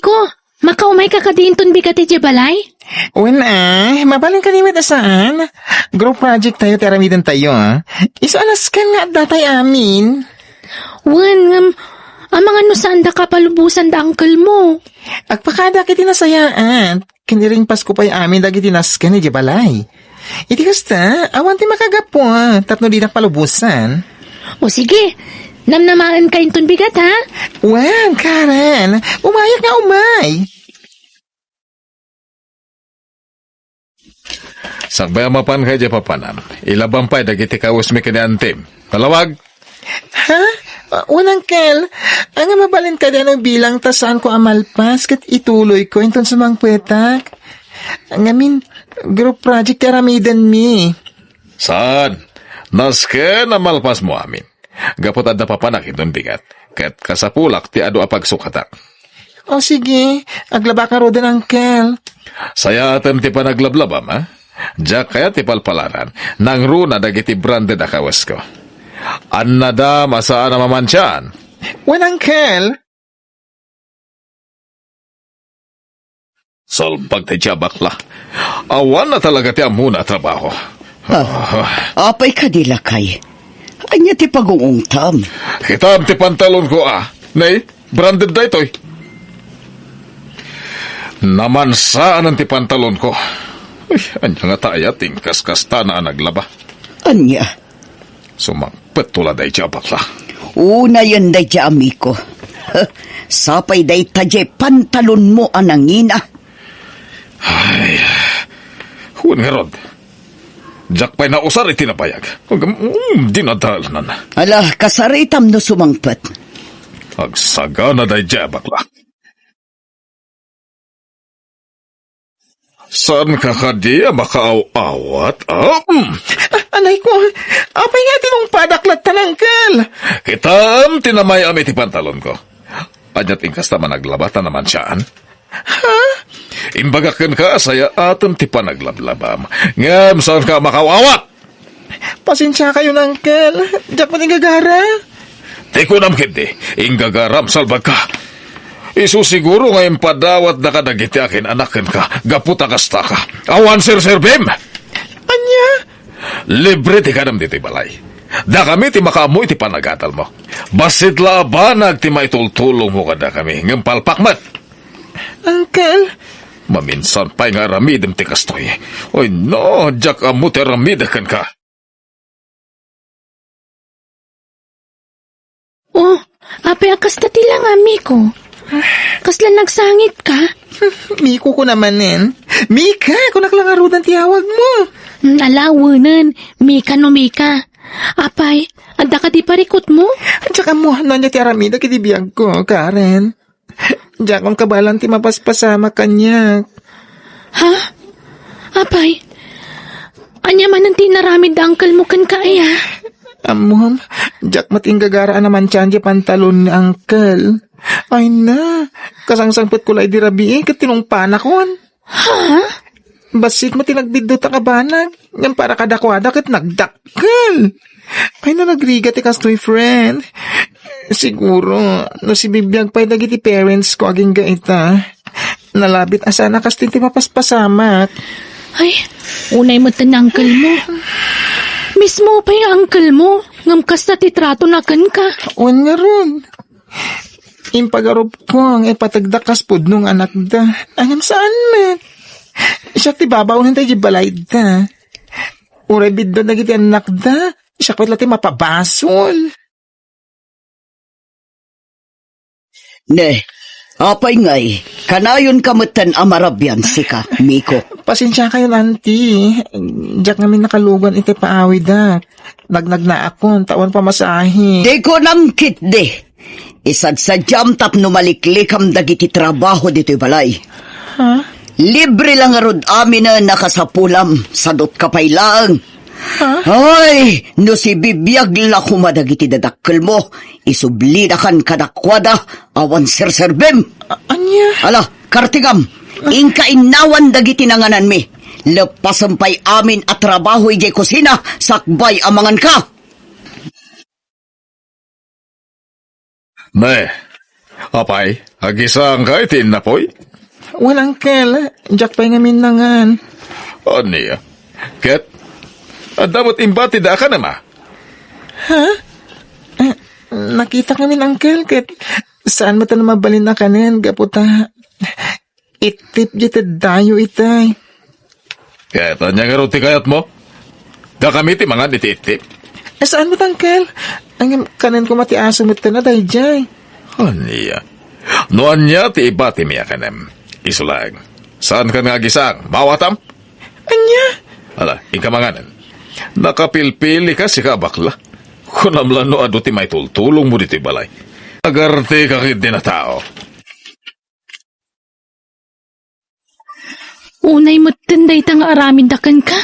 Miko, makaumay ka kadinton bigati di balay? Wala, mabaling kalimit saan? Group project tayo, teramidan tayo, Iso alas ka nga datay amin. Ang mga nusanda ka palubusan da uncle mo. Agpakada kiti nasayaan. Kiniring Pasko pa'y amin dagi tinaskan ni Jabalay. Iti kasta, awan ti makagapo, tapno di palubusan. O sige, namnamaan ka inton bigat ha? Wan, Karen, umayak nga umay. Sagbayamapan kay Japapanan. Ilabang pa'y dagiti kawas mi kaniantim. Kalawag? Ha? Unang kel, ang mabalin ka din bilang tasaan ko amalpas kat ituloy ko inton sumang petak. Ngamin, group project karamidan mi. Saan? Nasken na malpas mo amin. Gapot at napapanak itong bigat. Kat kasapulak ti ado apagsukatak. O sige, aglaba ka rodan ang kel. Saya atem ti panaglablabam, ha? Diyak kaya ti palpalaran. Nang runa dagiti branded akawas ko. Annada masaan na mamansyan. Wanang kel. Solpag ti bakla. Awan na talaga ti amuna trabaho. Apay ka dilakay. Anya ti pagungungtam. Kitam ti pantalon ko Nay, branded da ito'y. Namansaan ang ti pantalon ko. Ay, anya nga taya tingkas-kasta na naglaba. Anya? Sumangpet tula day bakla. Una yun day amiko. Sapay day taje pantalon mo anangina. Ay, huwag nga rod. Jack pa'y nausar itinapayag. Dinadalanan. Ala, kasaritam no sumangpet. Agsaga na day bakla. Saan ka kadiya makaaw-awat? Anay ko, apay nga tinong padaklat tanangkal. Kitam tinamay ami ti pantalon ko. Anyat ingkas naman naglabatan naman siyaan. Ha? Imbagakan ka saya atom ti panaglablabam. Ngam saan ka makaaw-awat? Pasensya kayo nangkal. Diyak mo gagara. Di ko namkindi, ingagaram salbag ka. Isu siguro ngayon padawat na kadagiti akin anakin ka, gaputa kasta ka. Awan sir bem! Anya? Libre ti kanam diti balay. Da kami ti makamoy ti panagatal mo. Basit labanag ti maitultulong mo kada kami, ng palpakmat. Uncle? Maminsan pa'y nga ramidem ti kastoy. Oy no, jak amu ti ramidakan ka. Oh, apay akas na tilang amiko. Kasla nagsangit ka? Miko ko naman Mika, kung naklangarudan tiyawag mo. Alawanan, Mika no Mika. Apay, anda ka di parikot mo? At saka mo, nanya ti aramida kitibiyag ko, Karen. Diyak kong kabalan ti mapaspasama kanya. Ha? Apay, anya man ang tinaramid angkal mo kan kaya? Amom, diyak matinggagaraan naman tiyan di pantalon ni uncle. Ay na, kasangsangpot ko lay di rabi kat tinungpanakon. Ha? Basit mo tinagbidot ang kabanag. Yan para kadakwada kat nagdakkel. Ay na nagriga ti kastoy friend. Siguro, no si bibiyag pa'y dagiti parents ko aging gaita. Nalabit asana kas tinti mapaspasamat. Ay, unay mo tanangkal mo. Mismo pa yung uncle mo. Ngamkas na titrato na kan ka. Uwan nga ron. Impagarob ko ang ipatagdakas po nung anak da. Angam saan met? Siya ti babaw nintay di balay da. Uray biddo na giti anak da. Siya ko lati mapabasol. Ne, apay ngay, kanayon kamutan amarabyan sika, Miko. Pasensya kayo, auntie. Diyak namin nakalugan iti paawi da. Nagnag na ako, tawan pamasahe. Di ko namkit de. Isad sa jam tap numaliklikam dagiti trabaho dito'y balay. Ha? Libre lang arod amin na nakasapulam, sadot kapay lang. Ha? Ay, no si bibiyag la kumadagiti dadakkel mo, isublidakan kadakwada, awan sirserbem. Anya? Ala, kartigam, inkainawan dagiti nanganan mi. Lepasampay amin at trabaho ijay kusina, sakbay amangan ka. Ne, Apay, agisang ka itin na poy. Walang kel, jak pa'y ngamin nangan. O niya. Ket, damot imbati da ka nama. Nakita kami ng uncle, ket saan mo ta na mabalin na kanin, gaputa. Itip jita dayo itay. Ket, anya nga ti kayat mo? Da kami ti mga nititip. Saan mo ta, uncle? Ang kanin ko mati aso mo na dahi jay. O niya. Noan niya ti ibati miya kanem. Isulang. Saan ka nga gisang? Mawatam? Anya? Ala, ikamanganan. Nakapilpili ka si kabakla. Kunamlan no ado ti may tultulong mo dito balay. Agarte ka kid na tao. Unay mo tinday ta nga aramin dakan ka.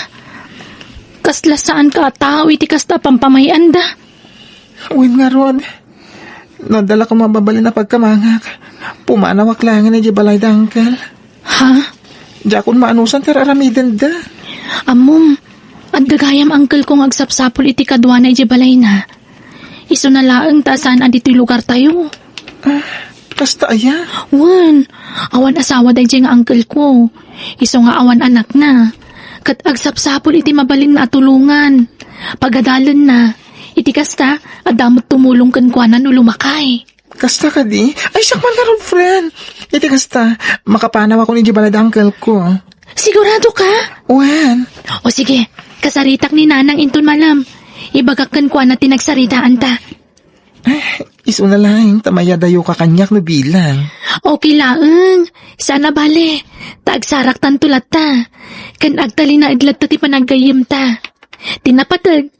Kasla saan ka tao iti kasta pampamayan da. Uwin nga ron. Nadala ko mababali na pagkamangak. Pumanawak lang ni balay da, uncle. Ha? Jakon maanusan ter aramiden da. Amom, ang dagayam angkel kong agsapsapol iti kadwa na iti balay na. Iso na laang ta saan andito'y lugar tayo. Kasta aya. Wan, awan asawa day nga angkel ko. Iso nga awan anak na. Kat agsapsapol iti mabaling na atulungan. Pagadalan na, iti kasta, adamot tumulong kan kwanan o lumakay. Kasta ka di? Ay, sakman ka ron, friend. Iti kasta, makapanaw ako ni balay da, uncle ko. Sigurado ka? Wen. O sige, kasaritak ni nanang inton malam. Ibagakkan kwa na tinagsaritaan ta. Iso na lang, tamaya dayo ka kanyak na bilang. Okay laeng. Sana bale. Taagsarak tan tulat ta. Kan agtali na idlat ta ti panaggayim ta. Tinapatag.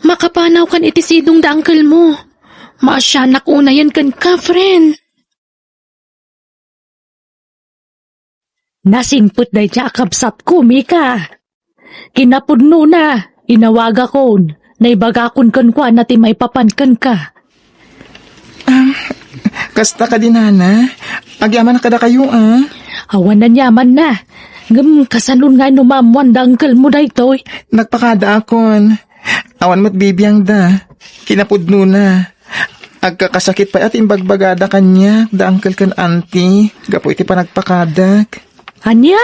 Makapanaw kan iti sidong da uncle mo. Maasyanak una yan kan ka, friend. Nasinput day siya akabsat ko, Mika. Kinapudno na, inawaga ko, naibagakon kan kwa na ti may papankan ka. Kasta ka din, Hana. Agyaman na kada kayo, ah. Awan na nyaman na. Ngam kasanon nga numamwan da uncle mo da ito'y. Nagpakada akon. Awan mo't bibiyang da. Kinapudno na. Agkakasakit pa at imbagbagada kanya, da uncle kan auntie. Gapo iti pa nagpakadak. Anya?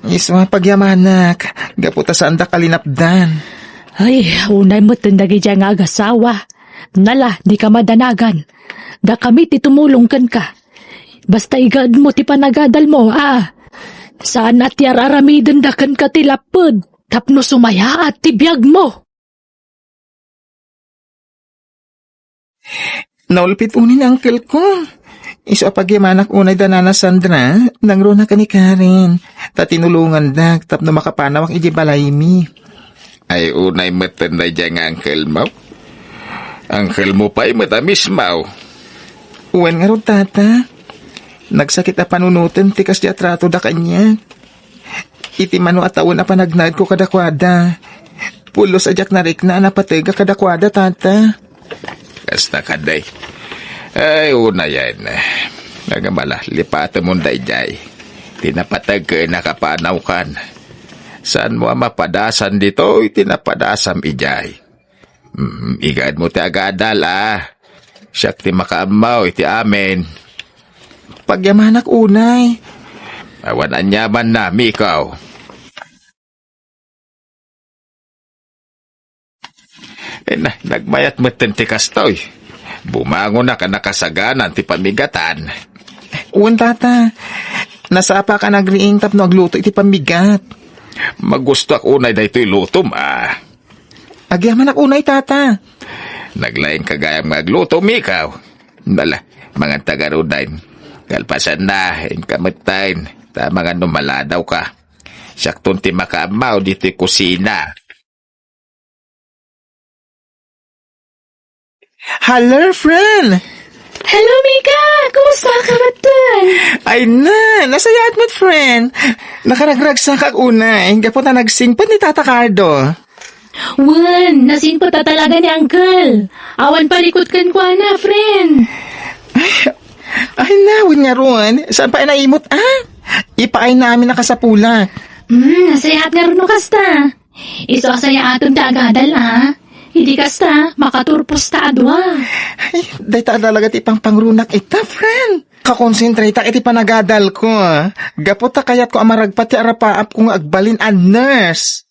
Iswa pagyamanak. Gapo ta saan da kalinapdan. Ay, unay mo tindagi dyan nga agasawa. Nala, di ka madanagan. Da kami ti tumulong kan ka. Basta igad mo ti panagadal mo, ah. Saan at yararamidan da kan ka tilapod. Tapno sumaya at tibiyag mo. Naulpit unin ang uncle ko. Iso pagyamanak unay da nana Sandra, nangro na ka ni Karen. Tatinulungan da, tapno makapanawak iji balay mi. Ay unay matanday dyan nga angkel mo. Angkel mo pa'y matamis mo. Uwan nga ron, tata. Nagsakit na panunutan, tikas di atrato da kanya. Iti mano ataon na panagnad ko kadakwada. Pulos ajak na rik na napatega kadakwada, tata. Kasta kaday. Ay una yan. Nagamala, lipatan mo dayjay. Tinapatag ka nakapanaw kan. Saan mo mapadasan dito, itinapadasam ijay. Igad mo ti agadal, ah. Siyak ti makaamaw, iti amen. Pagyamanak unay. Awan anyaman na, Mikaw. Nagmayat mo ti kastoy. Bumangon na ka nakasaganan ti pamigatan. Uwan, tata. Nasapa ka nagriing tapno agluto iti pamigat. Magusto ak unay da ito'y lutom, ah. Agyaman ak unay, tata. Naglaing kagayang magluto, Mikaw. Nala, mga tagarudain. Kalpasan na, kamutain. Ta mga numaladaw ka. Saktong ti makaamaw dito'y kusina. Hello, friend. Hello, Mika! Kumusta ka matan? Ay na, nasayat mo't friend. Nakaragragsak ak unay. Gapo na nagsingpot ni Tata Cardo. Wan, nasinpo ta talaga ni uncle. Awan palikot kan kwa na, friend. Ay na, win nga ron. Saan pa naimot, ah? Ipaay namin nakasapulak. Nasayahat nga rin no kasta. Iso asaya aton ta agadal, ah. Hindi kasta, makaturpos ta adwa. Ay, day ta talaga ti pang pangrunak ita, friend. Kakonsentrate ta iti panagadal ko. Gapot ta kayat ko amaragpat ti arapaap kung agbalin a nurse.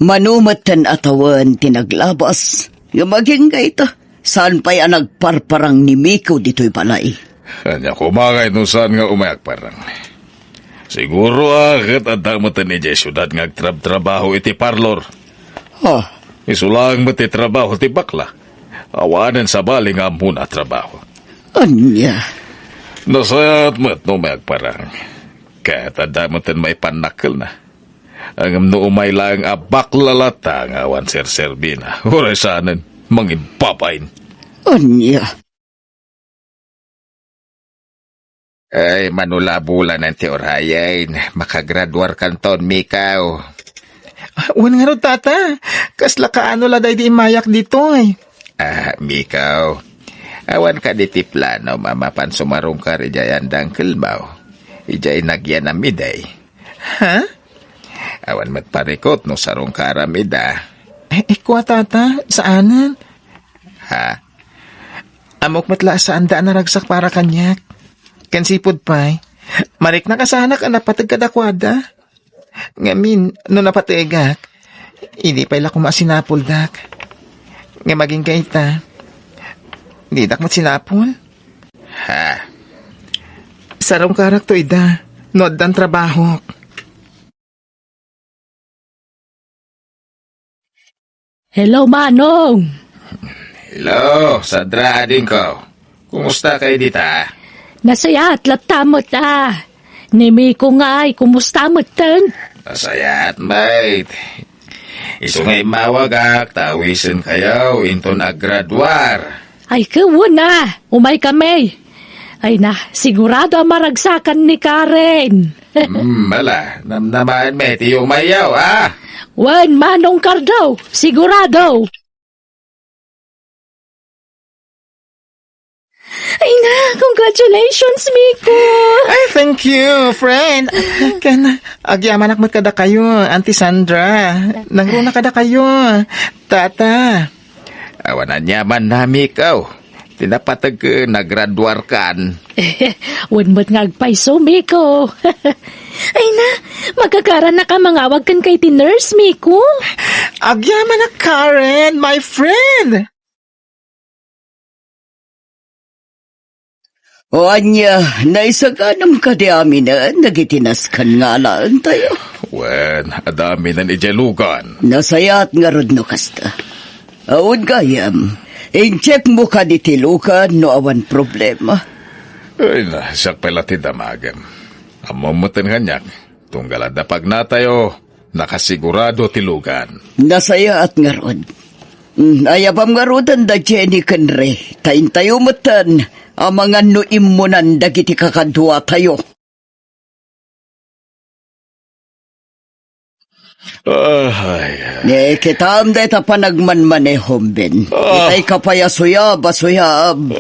Manumatan atawan tinaglabas. Nga maging ita, saan pa'y ang nagparparang ni Miko dito'y balay? Kanya kumangay no saan nga umayak parang. Siguro agad at damatan ni Jay syudad nga agtrab-trabaho iti parlor. Oh, Isulang mo ti trabaho ti bakla. Awanan sa bali nga muna trabaho. anya. Nasayat mo't umayak parang. Kahit at damatan may panakil na. Ang no umay lang a baklalata nga awan ser-serbina. Oray saanan, mangin papain. Anya. Ay, manulabulan ng teorayain. Makagraduar kanton, Mikaw. Uwan nga ro, tata. Kasla kaano la day di imayak dito ay. Mikaw. Awan ka di ti plano, mamapan sumarong ka rijayan dang kilmaw. Ijay nagyan na miday. Ha? Awan matparikot no sarong ka aramida. Kwa, tata. Saanan? Ha? Amok matla saan daan naragsak para kanyak. Kansipod pa'y. Marik na kasana ka napatag kadakwada. Ngamin, no napatigak. Hindi pa'y lako masinapol, dak. Nga maging kaita. Hindi dak matsinapol. Ha? Sarong karak to, ida. Nod dan trabaho. Hello, Manong. Hello, Sandra din ko. Kumusta kayo dita? Nasaya at latamot Ni Miko nga ay, kumusta mo tan? Masaya at mate. Isungay mawagak, tawisin kayo, into naggraduar. Ay, kawo na. Umay kami. Ay na, sigurado ang maragsakan ni Karen. Mala, namnaman me, tiyong mayaw, Wan, Manong Cardo. Sigurado. Ay na, congratulations, Miko. Ay, thank you, friend. Kan, agyaman akmat kada kayo, Auntie Sandra. Nangruna kada kayo. Tata. Awanan yaman na, Mikaw. Tinapatag nagraduar kan. Wan mo't ngagpaiso, Miko. Ay na, magkakaran na ka mangawag kan kay ti nurse, Miko. Agyaman na Karen, my friend. O anya, naisaganam ka di amin na nagitinas kan nga laan tayo. Wen, adami na ni Jelugan. Nasayat nga rod no kasta. Aun gayam, in-check mo ka di tilukan no awan problema. Ay na, siyak pala ti damagam. Amamutin kanyak. Tunggalad na pag natayo, nakasigurado tilugan. Nasayat nga rod. Ayapam nga rodan da Jenny kanre. Tain tayo matan, ang mga nuimunan dagiti kakadwa tayo. Kita am deta panagmanman homben. Itay kapayasuyab, asuyab.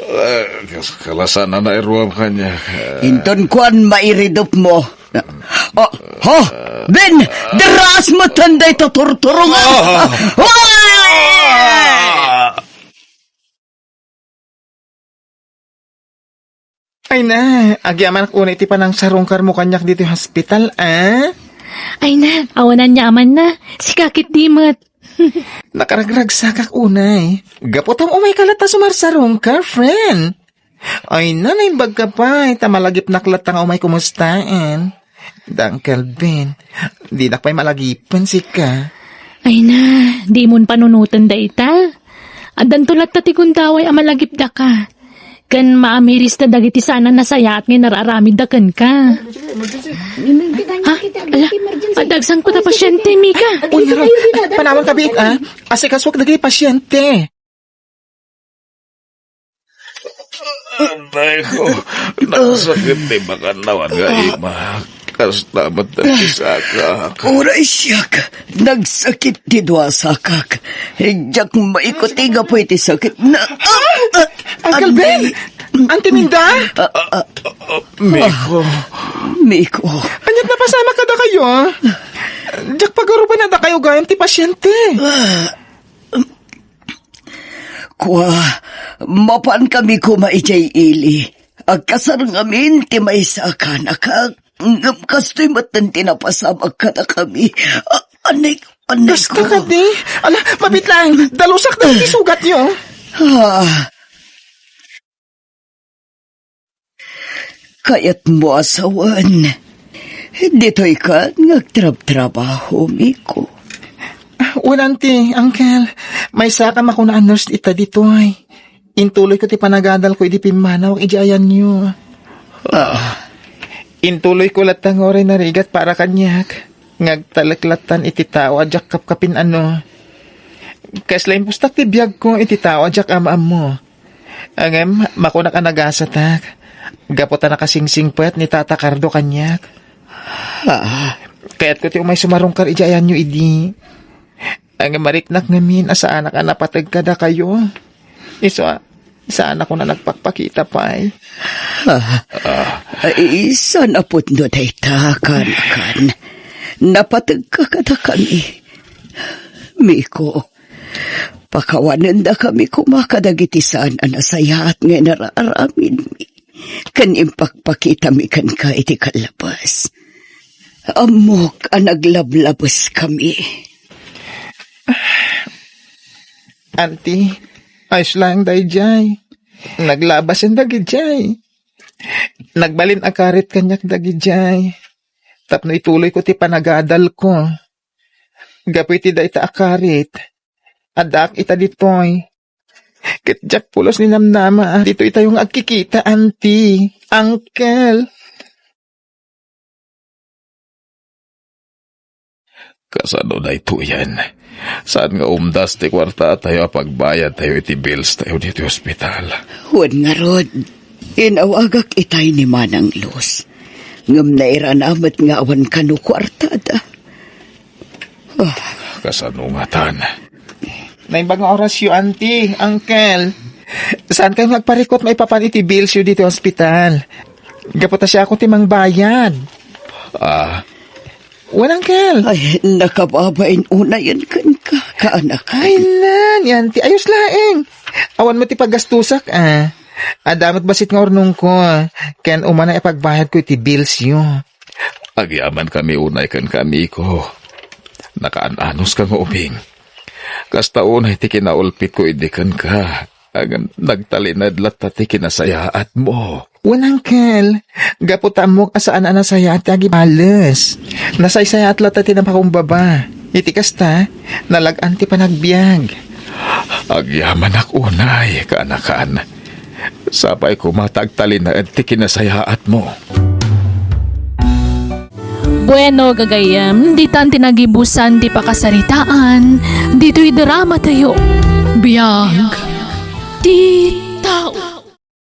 Kalasan na nairuam kanya. Inton kuan mairidop mo. Ben! Deras mo tanday taturturong! Ay na, agyaman ak unay ti panang sarungkar mo kanyak dito yung hospital, Ay na, awanan niya aman na. Si kakit dimot. Nakaragragsak ak unay. Gaputam umay kalata sumarsarungkar, friend. Ay na, naimbag ka pa. Tamalagip naklat nga umay kumustaan. Dangkel Ben, di na pa'y malagipan si ka. Ay na, di mon panunutan da ita. Adan tulat tati kundaway amalagip da ka. Kan maamiris na dagiti sana nasaya at nginararamid da kan ka. Ha? Ala, adagsan ko ta pasyente, Mika. Unyaro, panawan ka bit, Asikaswag nagay pasyente. Anday ko, nakasakit di baka nawan nga ima. Kasta matasisakak. Uray siyak, nagsakit ti dua sakak. Higyak maikotiga po iti sakit na... Uncle Ben! Auntie Minda! Miko. Miko, Anyat na pasama ka da kayo, ah. Diyak pagaruban na da kayo gayam ti pasyente. kwa, mapan kami kumaijay ili. Agkasarang amin ti may sakan, ngam kasto'y matan tinapasamag ka na kami. Anay Basta ko. ka di. Ala, mabit lang. Dalusak na ti sugat niyo. Kaya't mo asawan. Dito'y ka ngagtrab-trabaho, Miko. Walang ti, Uncle. May sakam ako na nurse ita dito ay. Intuloy ko ti panagadal ko iti pimanaw iti ayan niyo. Intuloy ko latang oray na rigat para kanyak. Ngagtalaklatan iti tao adyak kapkapin ano. Kaslain pustak ti biyag ko iti tao adyak amaam mo. Angem, makuna ka nagasatak. Gapota nakasingsingpet ni Tata Cardo kanyak. Kaya't ko ti umay sumarong kar iti ayan niyo idi. Ang mariknak ngamin asa anak na patag kada kayo. Isa anak ko na nagpakpakita pa eh. Ay, sana po't no day takanakan. Napatag ka kada kami. Miko, pakawanan da kami kumakadagitisan anasaya at nga naraaramin mi. Kanimpakpakita mi kan ka iti kalabas. Amok ang naglablabas kami. Auntie, ayos lang day jay. Naglabas yung dagi jay. Nagbalin akarit kanyak dagi jay. Tapno ituloy ko ti panagadal ko. Gapoy ti da ita akarit. Adak ita ditoy. Kitjak pulos ni namnama. Dito ita yung agkikita, auntie. Uncle. Kasano na ito yan? Saan nga umdas ti kwarta tayo pagbayad tayo iti bills tayo dito hospital? Huwag nga rod, inawagak itay ni Manang Luz. Ngam na iranamat nga awan kanu kwartada. Kasano nga tan? Naimbag nga oras yu, auntie, uncle. Saan kayo magparikot maipapan iti bills yu dito hospital? Gapota siya ako timang bayad. Walang kel. Ay, nakababain una yan kan ka, kaanak. Ay lan, yan ti ayos laeng. Awan mo ti paggastusak ah. Adamot basit nga ornong ko. Ken umana ipagbayad ko iti bills yu. Agyaman kami unay kan kami ko. Nakaananos ka nga ubing. Kasta unay ti kinaulpit ko idikan ka. Agan nagtalinad lat ti kinasayaat mo. Walang kel. Gaputa mo asaan anasaya at agi males. Nasaysaya at latati ng pakumbaba. Iti kasta, nalagan ti panagbiag. Agyaman ak unay, kaanakan. Sabay ko matagtalinad ti kinasayaat mo. Bueno, gagayam, di tan tinagibusan di pakasaritaan, dito'y drama tayo. Biyag, di tao.